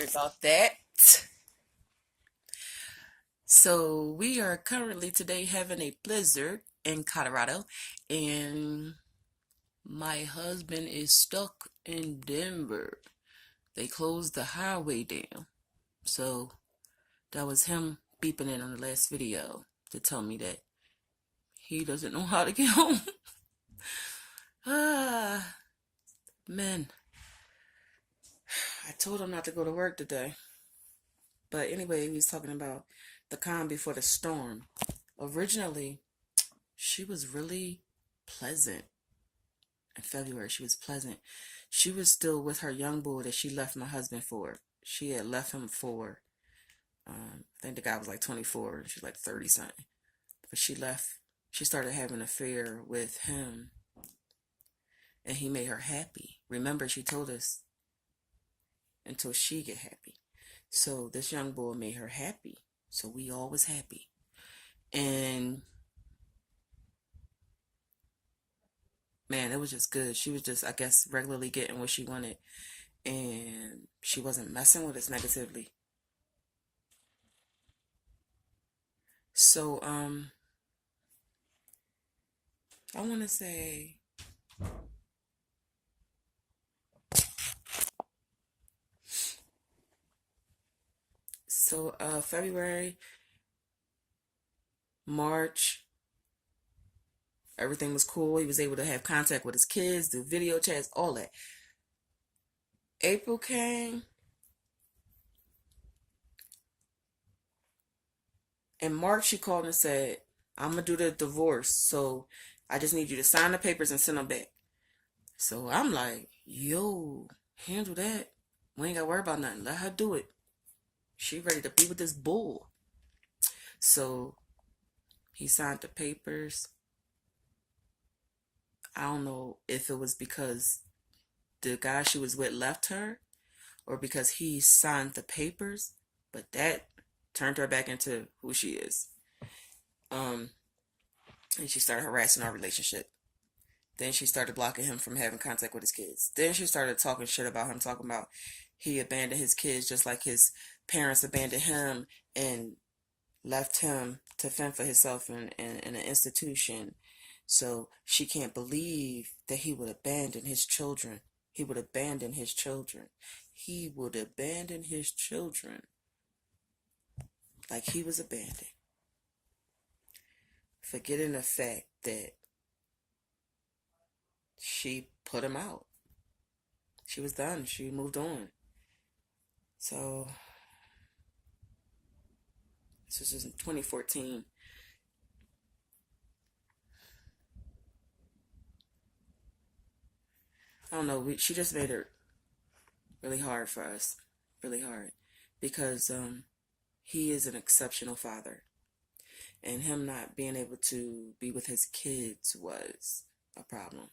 Sorry about that. So we are currently today having a blizzard in Colorado, and my husband is stuck in Denver. They closed the highway down. So that was him beeping in on the last video to tell me that he doesn't know how to get home. Ah, man. I told him not to go to work today. But anyway, he was talking about the calm before the storm. Originally, she was really pleasant. In February, she was pleasant. She was still with her young boy that she left my husband for. She had left him for, I think the guy was like 24 and she's like 30 something. But she left, she started having an affair with him and he made her happy. Remember, she told us until she get happy. So this young boy made her happy. So we all was happy. And man, it was just good. She was just, I guess, regularly getting what she wanted. And she wasn't messing with us negatively. So, I want to say, February, March, everything was cool. He was able to have contact with his kids, do video chats, all that. April came. In March, she called and said, I'm going to do the divorce. So I just need you to sign the papers and send them back. So I'm like, yo, handle that. We ain't got to worry about nothing. Let her do it. She ready to be with this bull. So he signed the papers. I don't know if it was because the guy she was with left her or because he signed the papers, but that turned her back into who she is. And she started harassing our relationship. Then she started blocking him from having contact with his kids. Then she started talking shit about him, talking about he abandoned his kids just like his parents abandoned him and left him to fend for himself in an institution. So she can't believe that he would abandon his children. He would abandon his children. He would abandon his children like he was abandoned. Forgetting the fact that she put him out. She was done. She moved on. So this was in 2014. I don't know. She just made it really hard for us. Really hard. Because he is an exceptional father. And him not being able to be with his kids was a problem.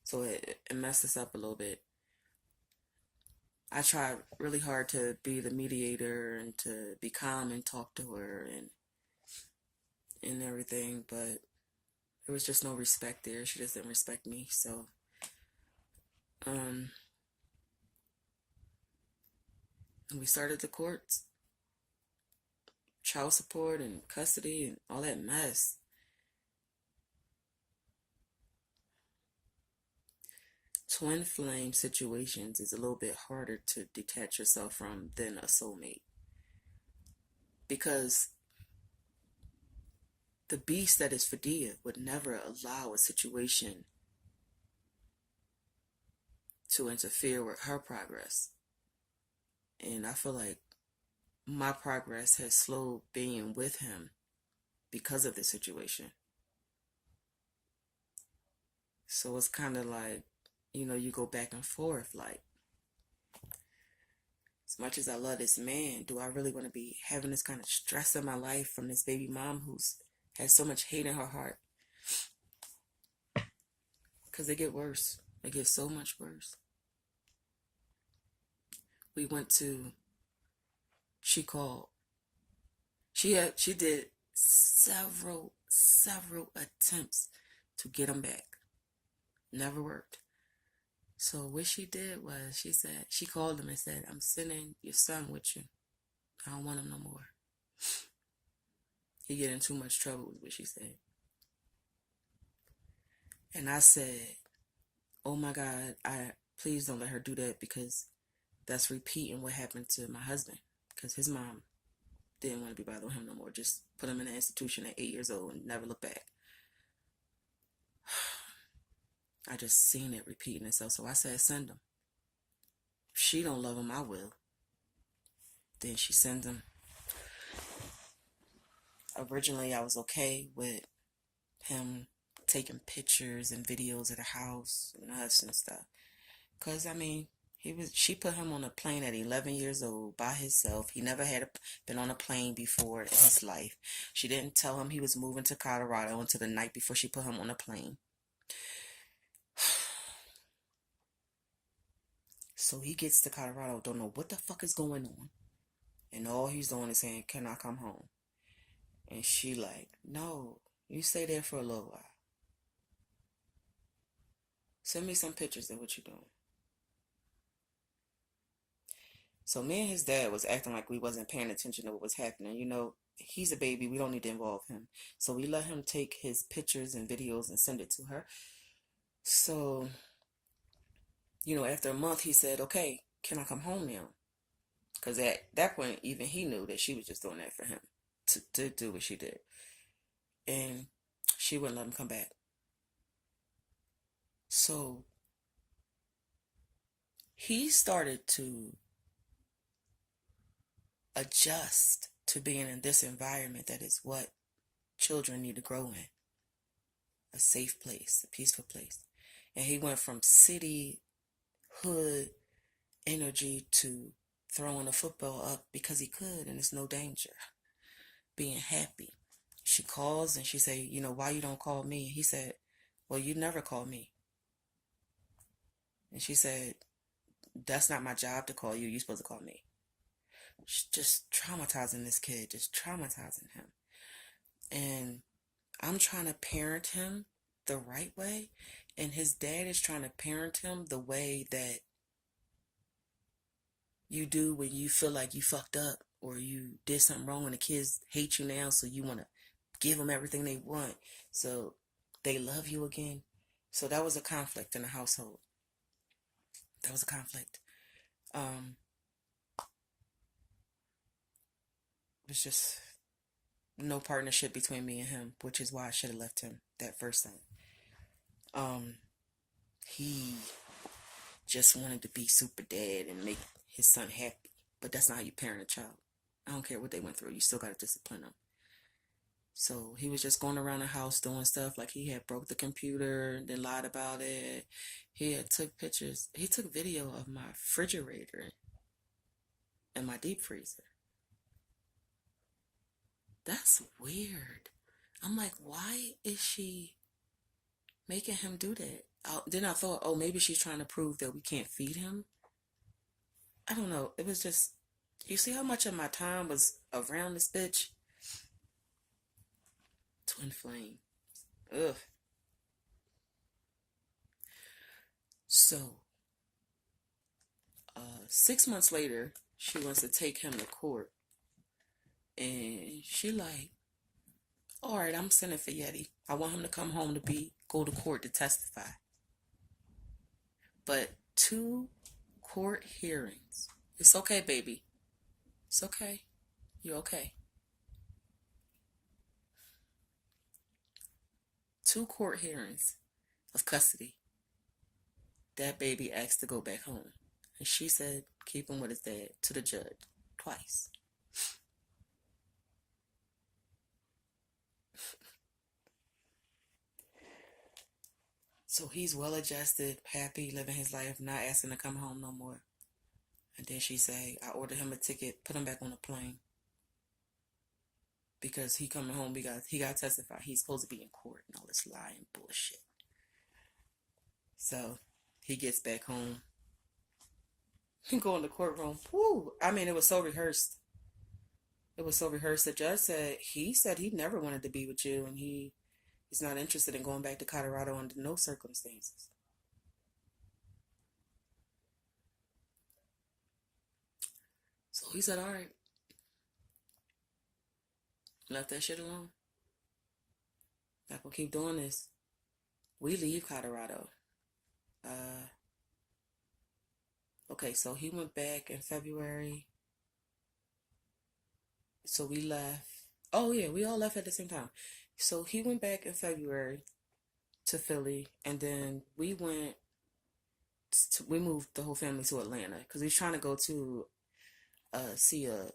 So it messed us up a little bit. I tried really hard to be the mediator and to be calm and talk to her and everything, but there was just no respect there. She just didn't respect me. So and we started the courts, child support and custody and all that mess. Twin flame situations is a little bit harder to detach yourself from than a soulmate, because the beast that is Fadia would never allow a situation to interfere with her progress. And I feel like my progress has slowed being with him because of the situation. So it's kind of like, you go back and forth. Like, as much as I love this man, do I really want to be having this kind of stress in my life from this baby mom who's has so much hate in her heart? Because they get worse. They get so much worse. We went to, she called. She did several attempts to get him back. Never worked. So what she did was she called him and said, I'm sending your son with you. I don't want him no more. He get in too much trouble with what she said. And I said, oh my God, please don't let her do that, because that's repeating what happened to my husband. Because his mom didn't want to be bothering him no more. Just put him in an institution at 8 years old and never look back. I just seen it repeating itself. So I said, send him. If she don't love him, I will. Then she sends him. Originally, I was okay with him taking pictures and videos of the house and us and stuff. Because, I mean, she put him on a plane at 11 years old by himself. He never had been on a plane before in his life. She didn't tell him he was moving to Colorado until the night before she put him on a plane. So he gets to Colorado, don't know what the fuck is going on. And all he's doing is saying, can I come home? And she like, no, you stay there for a little while. Send me some pictures of what you're doing. So me and his dad was acting like we wasn't paying attention to what was happening. You know, he's a baby. We don't need to involve him. So we let him take his pictures and videos and send it to her. So, you know, after a month, he said, okay, can I come home now? Because at that point, even he knew that she was just doing that for him to do what she did. And she wouldn't let him come back. So he started to adjust to being in this environment that is what children need to grow in. A safe place, a peaceful place. And he went from city, hood energy to throwing a football up because he could and it's no danger. Being happy. She calls and she say, you know, why you don't call me? He said, well, you never call me. And she said, that's not my job to call you. You're supposed to call me. She's just traumatizing this kid, just traumatizing him. And I'm trying to parent him the right way, and his dad is trying to parent him the way that you do when you feel like you fucked up or you did something wrong, and the kids hate you now, so you want to give them everything they want so they love you again. So that was a conflict in the household. That was a conflict. There's just no partnership between me and him, which is why I should have left him that first time. He just wanted to be super dad and make his son happy, but that's not how you parent a child. I don't care what they went through, you still got to discipline them. So he was just going around the house doing stuff like he had broke the computer, then lied about it. He had took pictures. He took video of my refrigerator and my deep freezer. That's weird. I'm like, why is she making him do that? Then I thought, oh, maybe she's trying to prove that we can't feed him. I don't know. It was just, you see how much of my time was around this bitch? Twin flame. Ugh. So, 6 months later, she wants to take him to court. And she like, all right, I'm sending for Yeti. I want him to come home to go to court to testify. But 2 court hearings. It's okay, baby. It's okay. You're okay. 2 court hearings of custody. That baby asked to go back home. And she said, keep him with his dad, to the judge. Twice. So he's well adjusted, happy, living his life, not asking to come home no more. And then she say, I ordered him a ticket, put him back on a plane. Because he coming home, he got to testify. He's supposed to be in court and all this lying bullshit. So he gets back home. He go in the courtroom. Woo! I mean, it was so rehearsed. It was so rehearsed. The judge said he never wanted to be with you, and he's not interested in going back to Colorado under no circumstances. he said, all right, left that shit alone. Not gonna keep doing this. We leave Colorado. Uh, okay, so he went back in February. So we left. Oh yeah, we all left at the same time. So he went back in February to Philly, and then we moved the whole family to Atlanta because we was trying to go to see a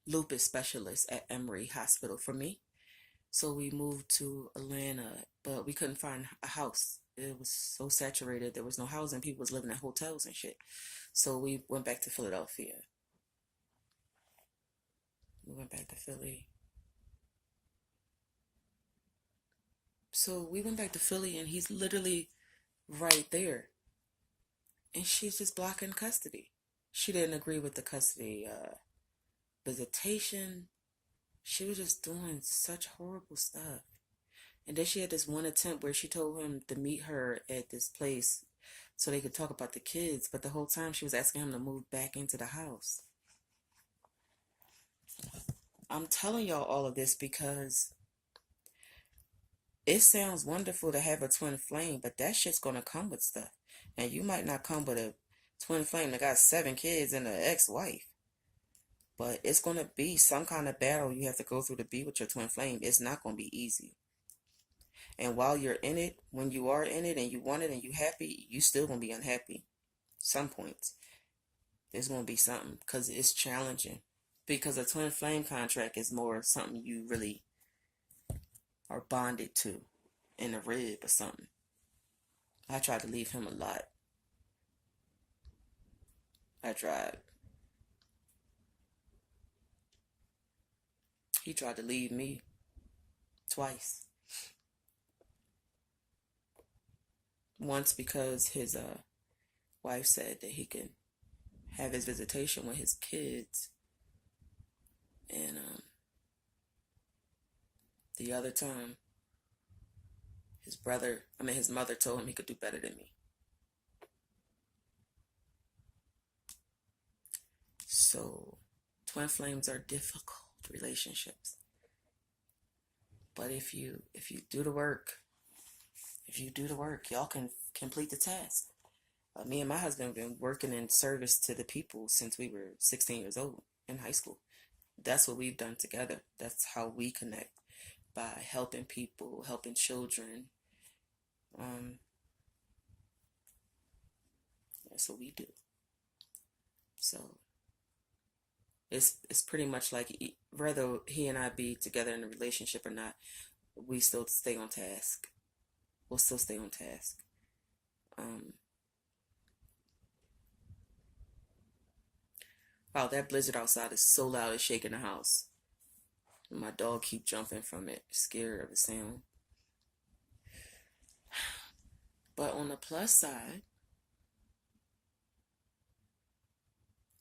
lupus specialist at Emory Hospital for me. So we moved to Atlanta, but we couldn't find a house. It was so saturated. There was no housing. People was living in hotels and shit. So we went back to Philadelphia. We went back to Philly. So we went back to Philly, and he's literally right there. And she's just blocking custody. She didn't agree with the custody visitation. She was just doing such horrible stuff. And then she had this one attempt where she told him to meet her at this place so they could talk about the kids. But the whole time she was asking him to move back into the house. I'm telling y'all all of this because it sounds wonderful to have a twin flame, but that shit's gonna come with stuff. And you might not come with a twin flame that got 7 kids and an ex-wife. But it's gonna be some kind of battle you have to go through to be with your twin flame. It's not gonna be easy. And while you're in it, when you are in it and you want it and you happy, you still gonna be unhappy. Some points. There's gonna be something because it's challenging. Because a twin flame contract is more something you really are bonded to in a rib or something. I tried to leave him a lot. I tried. He tried to leave me twice. Once because his wife said that he can have his visitation with his kids. And the other time, his mother told him he could do better than me. So, twin flames are difficult relationships. But if you do the work, y'all can complete the task. Me and my husband have been working in service to the people since we were 16 years old in high school. That's what we've done together. That's how we connect, by helping people, helping children. That's what we do. So it's pretty much like whether he and I be together in a relationship or not, we still stay on task. We'll still stay on task. Wow, that blizzard outside is so loud it's shaking the house. And my dog keep jumping from it, scared of the sound. But on the plus side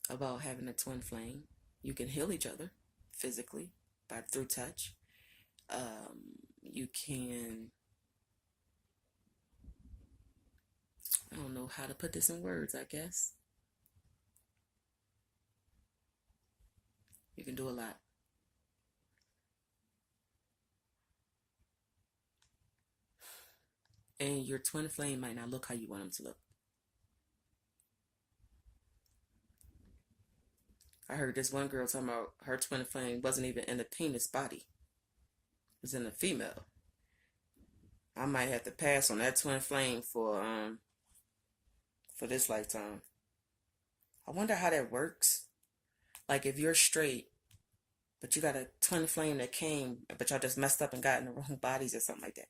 about having a twin flame, you can heal each other physically through touch. You can, I don't know how to put this in words, I guess. You can do a lot. And your twin flame might not look how you want them to look. I heard this one girl talking about her twin flame wasn't even in the penis body. It was in a female. I might have to pass on that twin flame for this lifetime. I wonder how that works. Like if you're straight, but you got a twin flame that came, but y'all just messed up and got in the wrong bodies or something like that,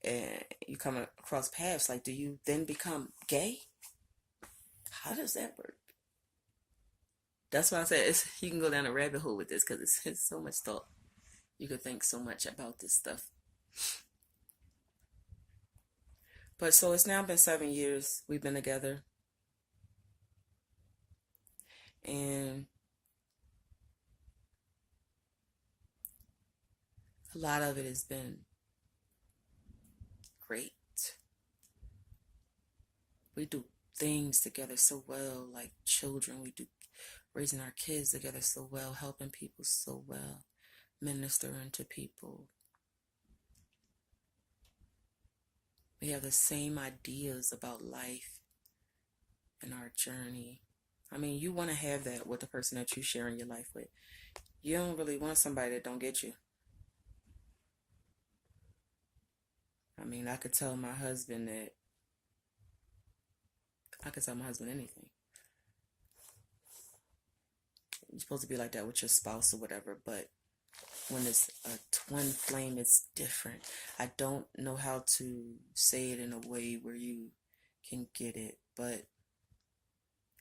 and you come across paths, like do you then become gay? How does that work? That's why I said you can go down a rabbit hole with this because it's so much thought. You could think so much about this stuff. But so it's now been 7 years we've been together. And a lot of it has been great. We do things together so well, like children. raising our kids together so well, helping people so well, ministering to people. We have the same ideas about life and our journey. I mean, you want to have that with the person that you're sharing your life with. You don't really want somebody that don't get you. I mean, I could tell my husband anything. You're supposed to be like that with your spouse or whatever, but when it's a twin flame, it's different. I don't know how to say it in a way where you can get it, but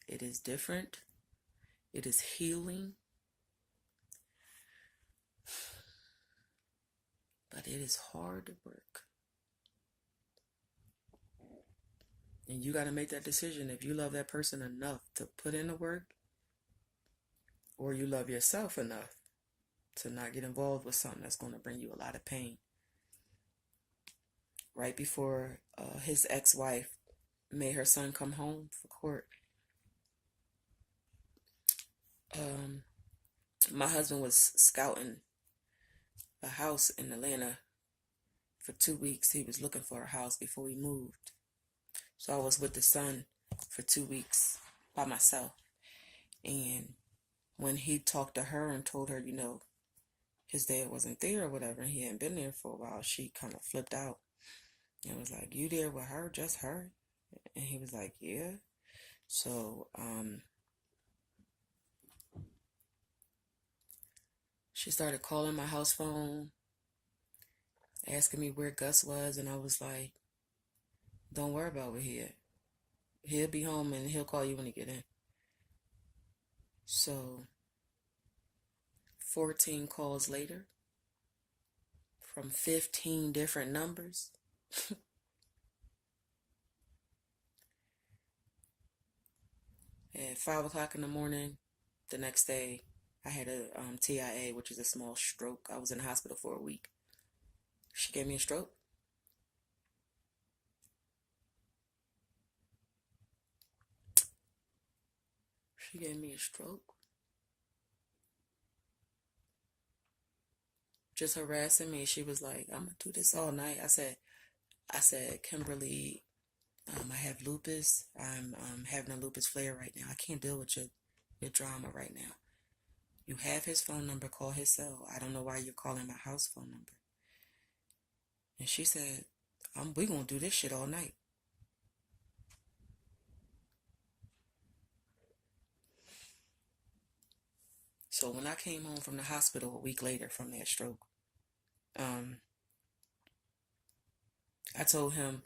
it is different. It is healing. But it is hard work. And you got to make that decision if you love that person enough to put in the work, or you love yourself enough to not get involved with something that's going to bring you a lot of pain. Right before his ex-wife made her son come home for court, my husband was scouting a house in Atlanta for 2 weeks. He was looking for a house before he moved. So I was with the son for 2 weeks by myself. And when he talked to her and told her, his dad wasn't there or whatever, and he hadn't been there for a while, she kind of flipped out and was like, "You there with her, just her?" And he was like, "Yeah." So she started calling my house phone, asking me where Gus was, and I was like, "Don't worry about where he at. He'll be home and he'll call you when he get in." So 14 calls later from 15 different numbers. At 5 o'clock in the morning, the next day, I had a T.I.A, which is a small stroke. I was in the hospital for a week. She gave me a stroke. She gave me a stroke. Just harassing me. She was like, "I'm going to do this all night." I said, "Kimberly, I have lupus. I'm having a lupus flare right now. I can't deal with your drama right now. You have his phone number. Call his cell. I don't know why you're calling my house phone number." And she said, "We going to do this shit all night." So when I came home from the hospital a week later from that stroke, I told him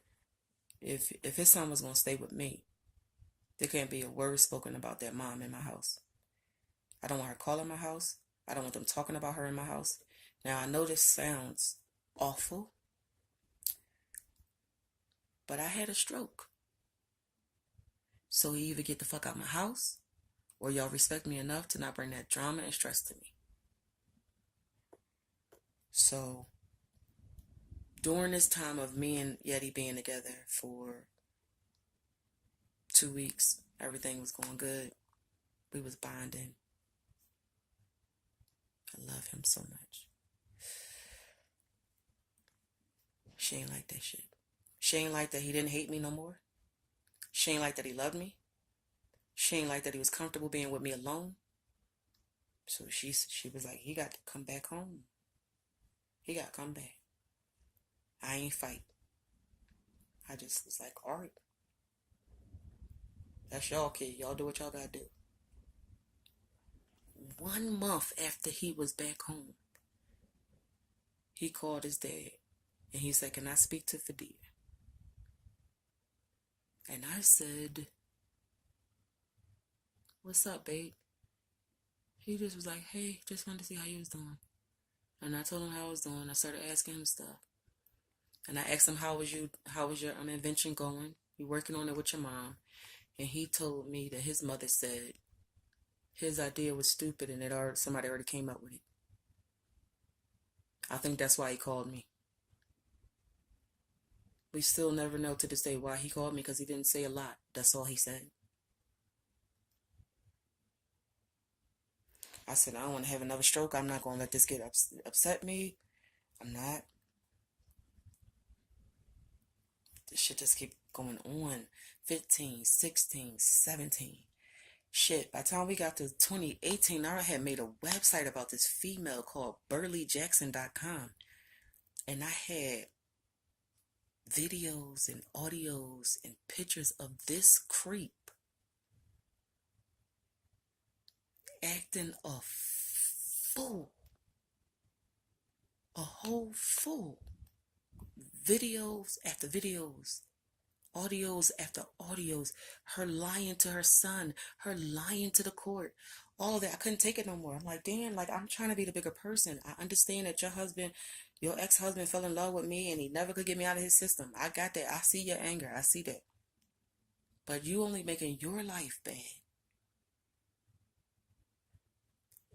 if his son was going to stay with me, there can't be a word spoken about that mom in my house. I don't want her calling my house. I don't want them talking about her in my house. Now, I know this sounds awful, but I had a stroke. So you either get the fuck out my house, or y'all respect me enough to not bring that drama and stress to me. So during this time of me and Yeti being together for 2 weeks, everything was going good. We was bonding. I love him so much. She ain't like that shit. She ain't like that he didn't hate me no more. She ain't like that he loved me. She ain't like that he was comfortable being with me alone. So she was like, "He got to come back home. He got to come back." I ain't fight. I just was like, "All right. That's y'all kid. Y'all do what y'all got to do." 1 month after he was back home, he called his dad. And he said, "Can I speak to Fadil?" And I said, "What's up, babe?" He just was like, "Hey, just wanted to see how you was doing." And I told him how I was doing. I started asking him stuff. And I asked him, how was your invention going? You working on it with your mom? And he told me that his mother said his idea was stupid and that somebody already came up with it. I think that's why he called me. We still never know to this day why he called me, because he didn't say a lot. That's all he said. I said, I don't want to have another stroke. I'm not going to let this get upset me. I'm not. This shit just keep going on. 15, 16, 17. Shit, by the time we got to 2018, I had made a website about this female called burleyjackson.com. And I had videos and audios and pictures of this creep acting a fool. A whole fool. Videos after videos. Audios after audios. Her lying to her son. Her lying to the court. All of that. I couldn't take it no more. I'm like, damn, like, I'm trying to be the bigger person. I understand that your ex-husband fell in love with me and he never could get me out of his system. I got that. I see your anger. I see that. But you only making your life bad.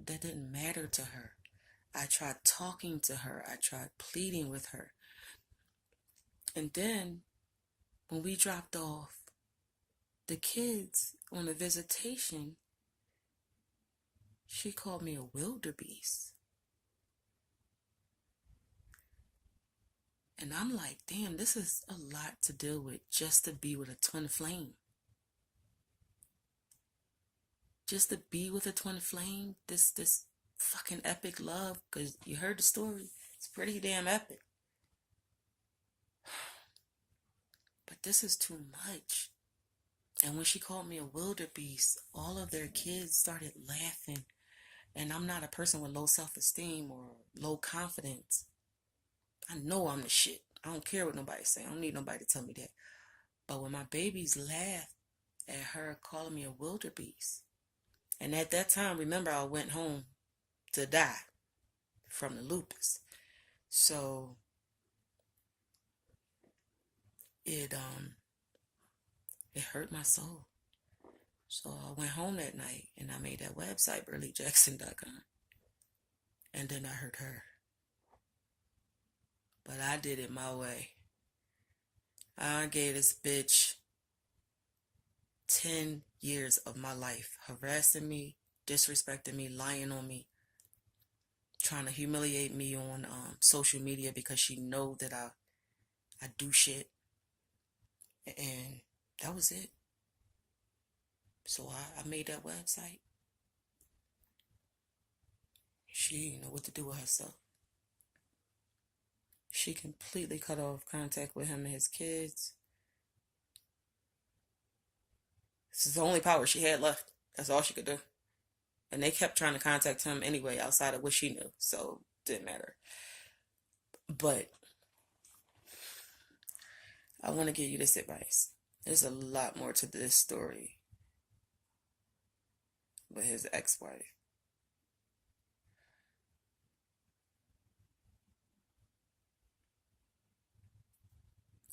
That didn't matter to her. I tried talking to her. I tried pleading with her. And then, when we dropped off the kids on a visitation, she called me a wildebeest. And I'm like, damn, this is a lot to deal with just to be with a twin flame. Just to be with a twin flame, this fucking epic love, because you heard the story. It's pretty damn epic. But this is too much. And when she called me a wildebeest, all of their kids started laughing. And I'm not a person with low self-esteem or low confidence. I know I'm the shit. I don't care what nobody say. I don't need nobody to tell me that. But when my babies laughed at her calling me a wildebeest, and at that time, remember, I went home to die from the lupus. So it hurt my soul. So I went home that night and I made that website, burleyjackson.com. And then I hurt her. But I did it my way. I gave this bitch 10 years of my life, harassing me, disrespecting me, lying on me, trying to humiliate me on social media because she know that I do shit. And that was it. So I made that website. She didn't know what to do with herself. She completely cut off contact with him and his kids. This is the only power she had left. That's all she could do. And they kept trying to contact him anyway, outside of what she knew. So it didn't matter. But I want to give you this advice. There's a lot more to this story with his ex-wife.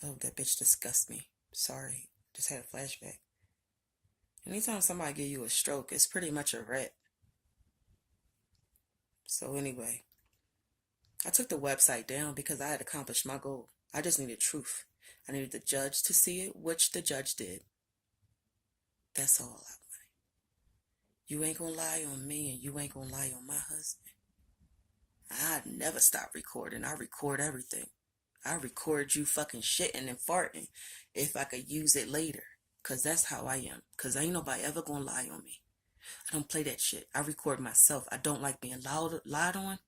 Oh, that bitch disgusts me. Sorry. Just had a flashback. Anytime somebody give you a stroke, it's pretty much a wrap. So anyway, I took the website down because I had accomplished my goal. I just needed truth. I needed the judge to see it, which the judge did. That's all I wanted. You ain't gonna lie on me and you ain't gonna lie on my husband. I'd never stop recording. I record everything. I record you fucking shitting and farting if I could use it later. Because that's how I am. Because ain't nobody ever gonna lie on me. I don't play that shit. I record myself. I don't like being lied on.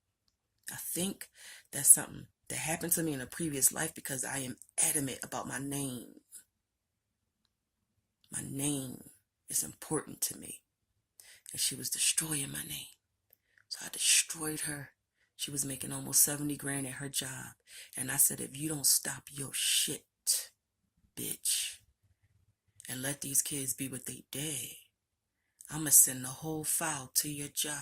I think that's something that happened to me in a previous life because I am adamant about my name. My name is important to me. And she was destroying my name. So I destroyed her. She was making almost 70 grand at her job. And I said, if you don't stop your shit, bitch, and let these kids be with their dad, I'm going to send the whole file to your job.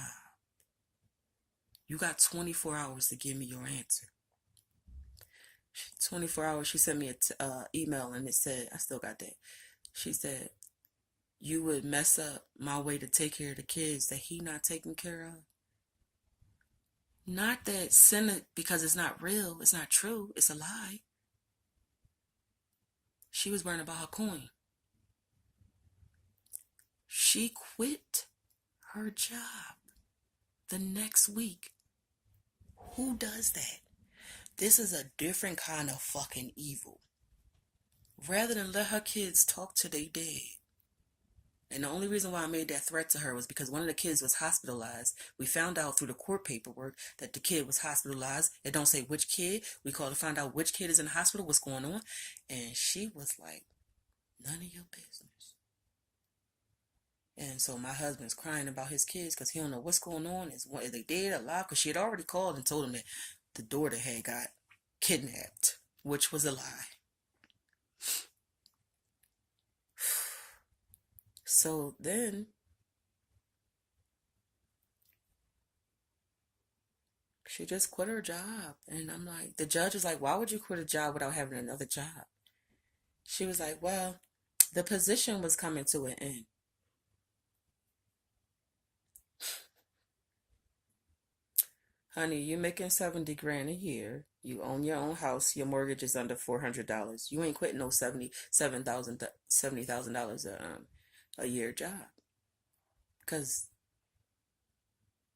You got 24 hours to give me your answer. 24 hours, she sent me an email and it said, I still got that. She said, you would mess up my way to take care of the kids that he not taking care of. Not that send it because it's not real, it's not true, it's a lie. She was worrying about her coin. She quit her job the next week. Who does that? This is a different kind of fucking evil. Rather than let her kids talk to their dad. And the only reason why I made that threat to her was because one of the kids was hospitalized. We found out through the court paperwork that the kid was hospitalized. It don't say which kid. We called to find out which kid is in the hospital, what's going on. And she was like, none of your business. And so my husband's crying about his kids because he don't know what's going on. Is they dead, alive? Because she had already called and told him that the daughter had got kidnapped, which was a lie. So then she just quit her job. And I'm like, the judge was like, why would you quit a job without having another job? She was like, well, the position was coming to an end. Honey, you're making 70 grand a year. You own your own house. Your mortgage is under $400. You ain't quitting no $70,000 a year job. Because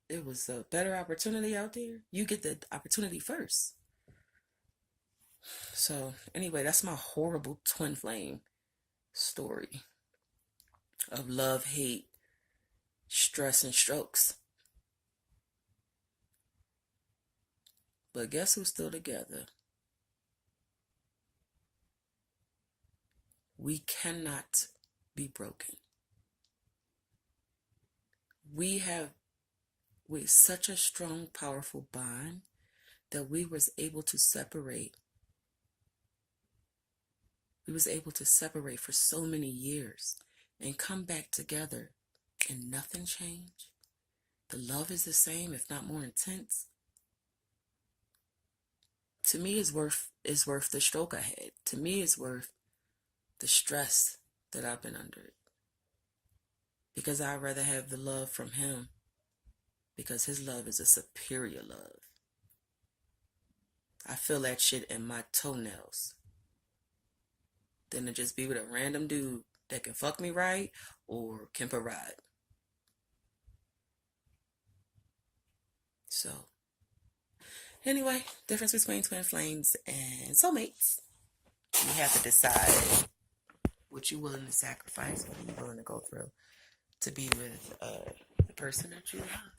it was a better opportunity out there. You get the opportunity first. So anyway, that's my horrible twin flame story of love, hate, stress, and strokes. But guess who's still together? We cannot be broken. We have with such a strong, powerful bond that we was able to separate. We was able to separate for so many years and come back together and nothing changed. The love is the same, if not more intense. To me, it's worth the stroke I had. To me, it's worth the stress that I've been under. Because I'd rather have the love from him. Because his love is a superior love. I feel that shit in my toenails. Than to just be with a random dude that can fuck me right or can provide. So, anyway, difference between twin flames and soulmates. You have to decide what you're willing to sacrifice, what you're willing to go through to be with the person that you love.